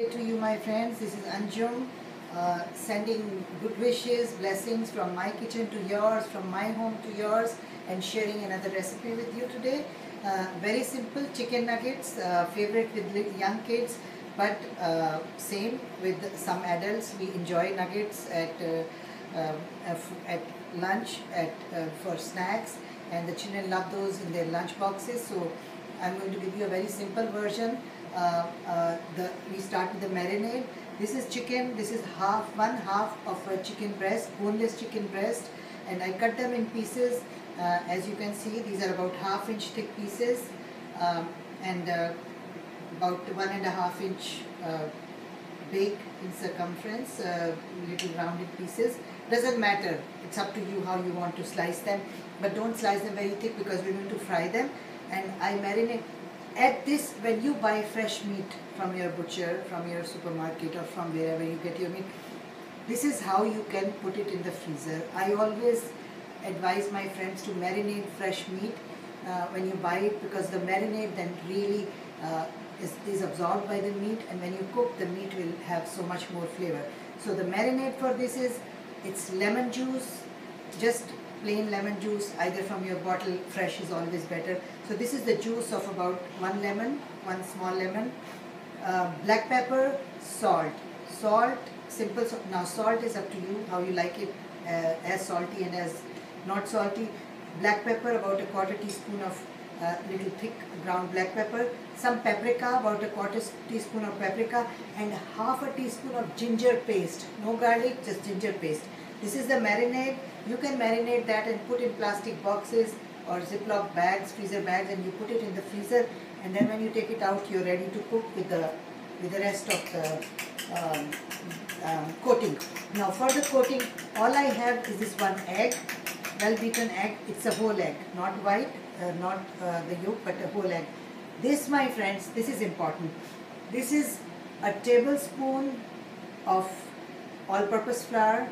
To you, my friends, this is Anjum, sending good wishes, blessings from my kitchen to yours, from my home to yours, and sharing another recipe with you today. Very simple chicken nuggets, favorite with young kids, but same with some adults. We enjoy nuggets at lunch, for snacks, and the children love those in their lunch boxes. So I'm going to give you a very simple version. We start with the marinade. This is chicken. This is one half of a chicken breast, boneless chicken breast, and I cut them in pieces. As you can see, these are about ½ inch thick pieces, and about 1.5 inch big in circumference, little rounded pieces. Doesn't matter. It's up to you how you want to slice them, but don't slice them very thick because we're going to fry them. And I marinate. At this, when you buy fresh meat from your butcher, from your supermarket, or from wherever you get your meat, this is how you can put it in the freezer. I always advise my friends to marinate fresh meat when you buy it, because the marinade then really is absorbed by the meat, and when you cook, the meat will have so much more flavor. So the marinade for this is, it's lemon juice, just plain lemon juice, either from your bottle. Fresh is always better. So this is the juice of about one small lemon, black pepper, salt, simple. Now salt is up to you how you like it, as salty and as not salty. Black pepper, about a quarter teaspoon of little thick ground black pepper, some paprika, about a quarter teaspoon of paprika, and ½ a teaspoon of ginger paste. No garlic, just ginger paste. This is the marinade. You can marinate that and put in plastic boxes or Ziploc bags, freezer bags, and you put it in the freezer, and then when you take it out, you're ready to cook with the rest of the coating. Now for the coating, all I have is this one egg, well beaten egg. It's a whole egg, not white, not the yolk, but a whole egg. This, my friends, this is important. This is a tablespoon of all-purpose flour,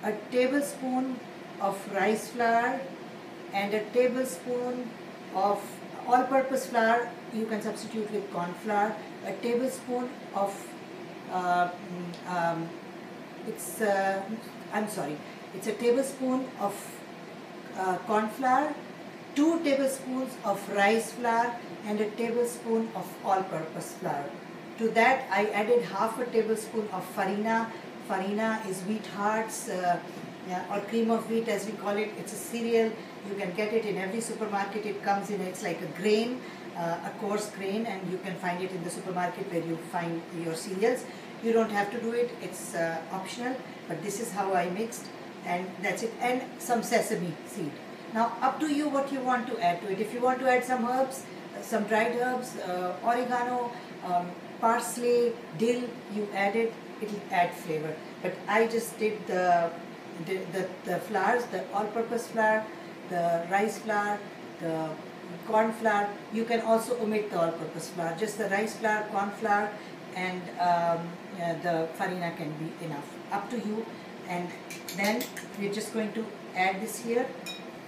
a tablespoon of rice flour, and a tablespoon of all-purpose flour. You can substitute with corn flour. A tablespoon of it's a tablespoon of corn flour, 2 tablespoons of rice flour, and a tablespoon of all-purpose flour. To that I added ½ a tablespoon of farina. Farina is wheat hearts, or cream of wheat as we call it. It's a cereal. You can get it in every supermarket. It comes in, it's like a grain, a coarse grain, and you can find it in the supermarket where you find your cereals. You don't have to do it, it's optional, but this is how I mixed, and that's it. And some sesame seed. Now up to you what you want to add to it. If you want to add some herbs, some dried herbs, oregano, parsley, dill, you add it, it will add flavor. But I just did the flours, the all-purpose flour, the rice flour, the corn flour. You can also omit the all-purpose flour. Just the rice flour, corn flour, and the farina can be enough. Up to you. And then we're just going to add this here.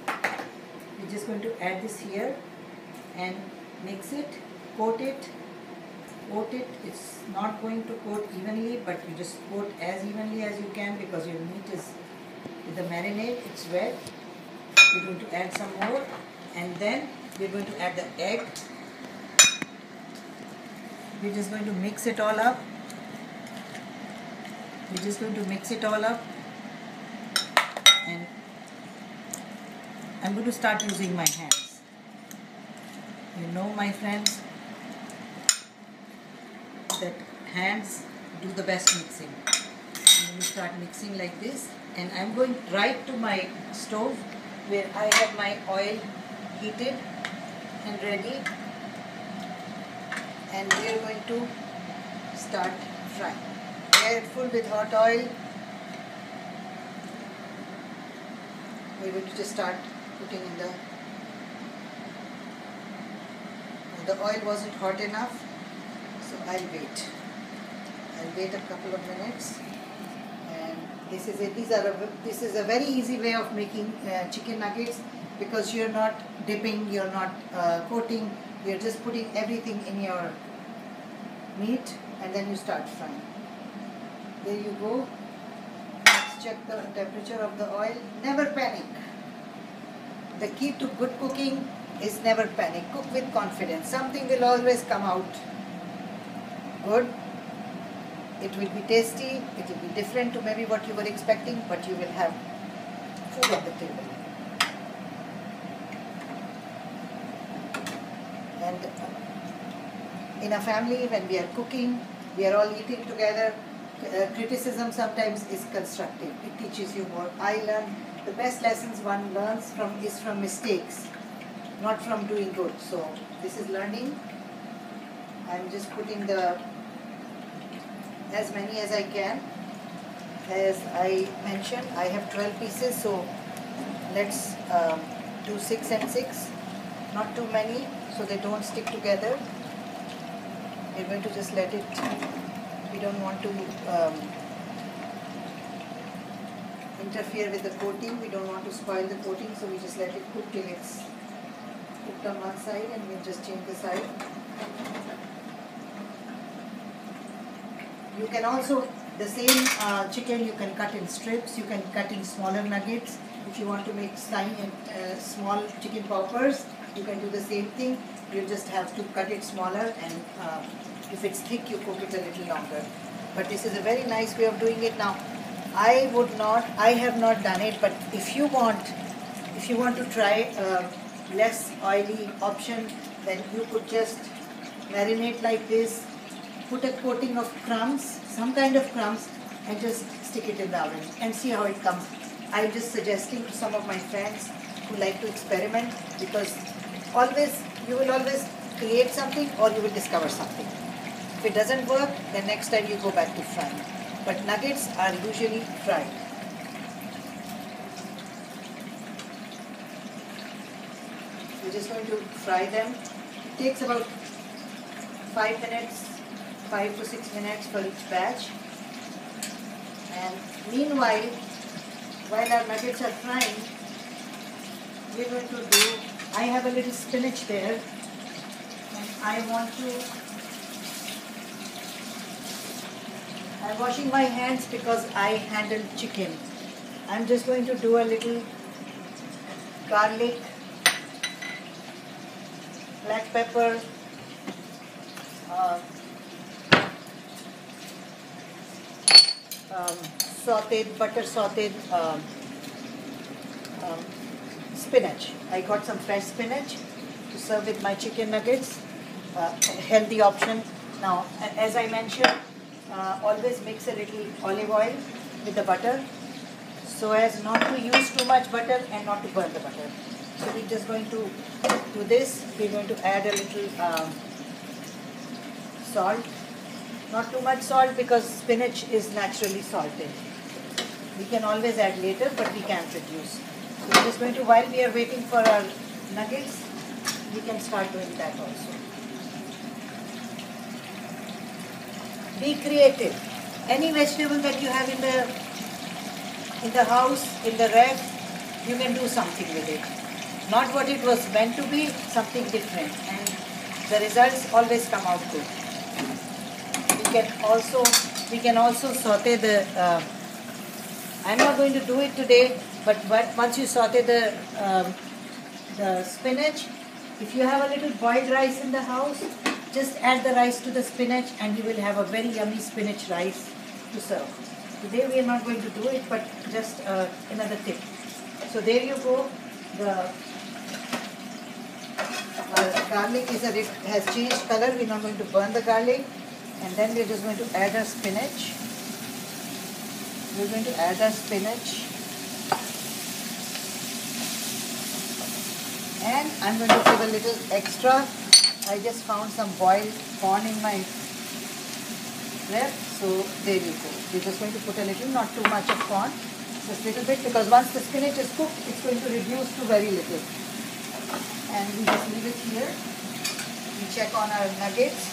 We're just going to add this here and mix it, coat it. It's not going to coat evenly, but you just coat as evenly as you can, because your meat is with the marinade, it's wet. We're going to add some more, and then we're going to add the egg. We're just going to mix it all up. And I'm going to start using my hands. You know, my friends, that hands do the best mixing. I'm going to start mixing like this, and I'm going right to my stove where I have my oil heated and ready, and we are going to start frying. Careful with hot oil. We're going to just start putting in the oil wasn't hot enough, so I'll wait. A couple of minutes, and this is it. This is a very easy way of making chicken nuggets, because you're not dipping, you're not coating, you're just putting everything in your meat and then you start frying. There you go. Let's check the temperature of the oil. Never panic. The key to good cooking is never panic. Cook with confidence. Something will always come out good. It will be tasty. It will be different to maybe what you were expecting, but you will have food on the table. And in a family, when we are cooking, we are all eating together. Criticism sometimes is constructive. It teaches you more. I learn the best lessons one learns is from mistakes, not from doing good. So this is learning. I'm just putting as many as I can. As I mentioned, I have 12 pieces, so let's do 6 and 6. Not too many, so they don't stick together. We're going to just let it. We don't want to interfere with the coating. We don't want to spoil the coating, so we just let it cook till it's cooked on one side, and we'll just change the side. You can also, the same chicken you can cut in strips, you can cut in smaller nuggets. If you want to make tiny and small chicken poppers, you can do the same thing. You just have to cut it smaller, and if it's thick, you cook it a little longer. But this is a very nice way of doing it. Now, I have not done it, but if you want to try a less oily option, then you could just marinate like this. Put a coating of crumbs, some kind of crumbs, and just stick it in the oven and see how it comes. I'm just suggesting to some of my friends who like to experiment, because you will always create something or you will discover something. If it doesn't work, then next time you go back to frying. But nuggets are usually fried. We're just going to fry them. It takes about 5 to 6 minutes for each batch. And meanwhile, while our nuggets are frying, we're going to do, I have a little spinach there, and I'm washing my hands because I handle chicken. I'm just going to do a little garlic, black pepper, butter sauteed spinach. I got some fresh spinach to serve with my chicken nuggets. Healthy option. Now, as I mentioned, always mix a little olive oil with the butter, so as not to use too much butter and not to burn the butter. So we're just going to do this. We're going to add a little salt. Not too much salt because spinach is naturally salted. We can always add later, but we can't reduce. So we're just going to, while we are waiting for our nuggets, we can start doing that also. Be creative. Any vegetable that you have in the house, in the ref, you can do something with it. Not what it was meant to be, something different, and the results always come out good. We can also saute the. I'm not going to do it today, but once you saute the spinach, if you have a little boiled rice in the house, just add the rice to the spinach, and you will have a very yummy spinach rice to serve. Today we are not going to do it, but just another tip. So there you go. The garlic has changed color. We're not going to burn the garlic. And then we're just going to add our spinach. We're going to add our spinach. And I'm going to give a little extra. I just found some boiled corn in my ref. So there you go. We're just going to put a little, not too much of corn. Just a little bit, because once the spinach is cooked, it's going to reduce to very little. And we just leave it here. We check on our nuggets.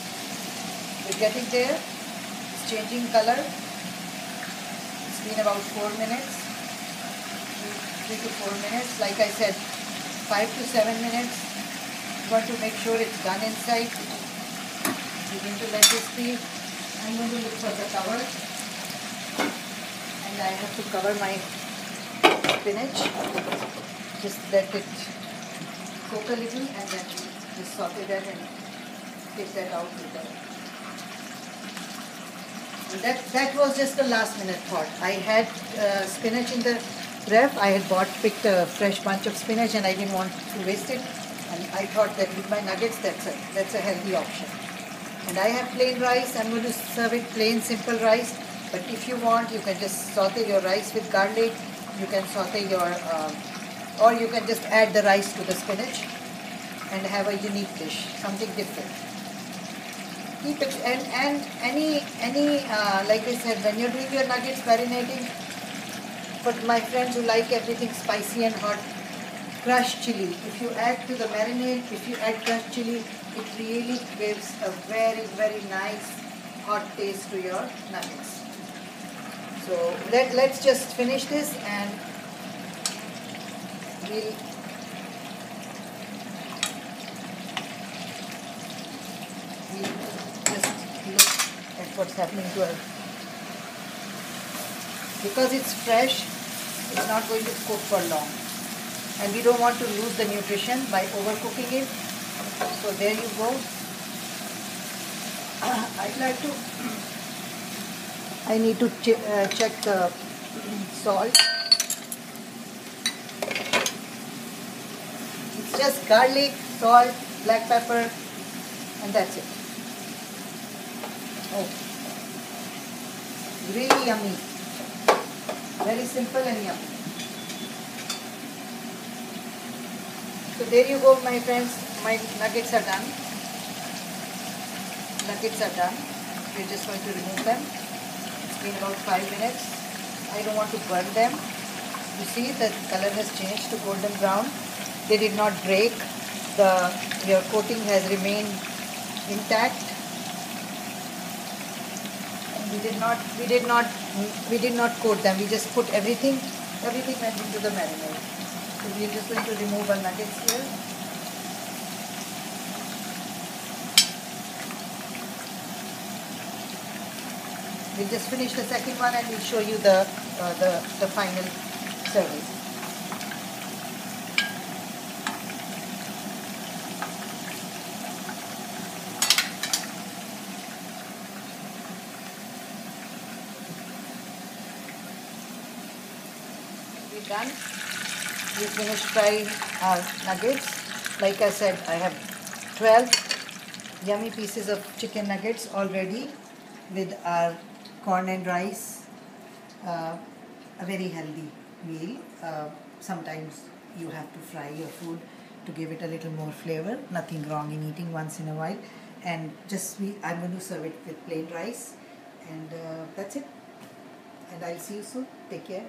We're getting there. It's changing color. It's been about 4 minutes. 3 to 4 minutes. Like I said, 5 to 7 minutes. You want to make sure it's done inside. We're going to let this be. I'm going to look for the cover, and I have to cover my spinach. Just let it cook a little, and then just saute that and take that out with the. That was just a last minute thought. I had spinach in the ref. I had picked a fresh bunch of spinach, and I didn't want to waste it. And I thought that with my nuggets, that's a healthy option. And I have plain rice. I'm going to serve it plain, simple rice. But if you want, you can just saute your rice with garlic. You can saute your, or you can just add the rice to the spinach and have a unique dish, something different. Keep it, and any like I said, when you're doing your nuggets marinating, for my friends who like everything spicy and hot, crushed chili. If you add to the marinade, if you add crushed chili, it really gives a very, very nice hot taste to your nuggets. So let's just finish this, and we'll just look at what's happening to her. Because it's fresh, it's not going to cook for long. And we don't want to lose the nutrition by overcooking it. So there you go. I need to check the salt. It's just garlic, salt, black pepper, and that's it. Oh, really yummy. Very simple and yummy. So there you go, my friends. My nuggets are done. Nuggets are done. We're just going to remove them. It's been about 5 minutes. I don't want to burn them. You see the color has changed to golden brown. They did not break. Your coating has remained intact. And we did not coat them. We just put everything went into the marinade. So we're just going to remove our nuggets here. We'll just finish the second one, and we'll show you the final serving. We're done. We finished frying our nuggets. Like I said, I have 12 yummy pieces of chicken nuggets already with our corn and rice. A very healthy meal. Sometimes you have to fry your food to give it a little more flavor. Nothing wrong in eating once in a while. And I'm going to serve it with plain rice. And that's it. And I'll see you soon. Take care.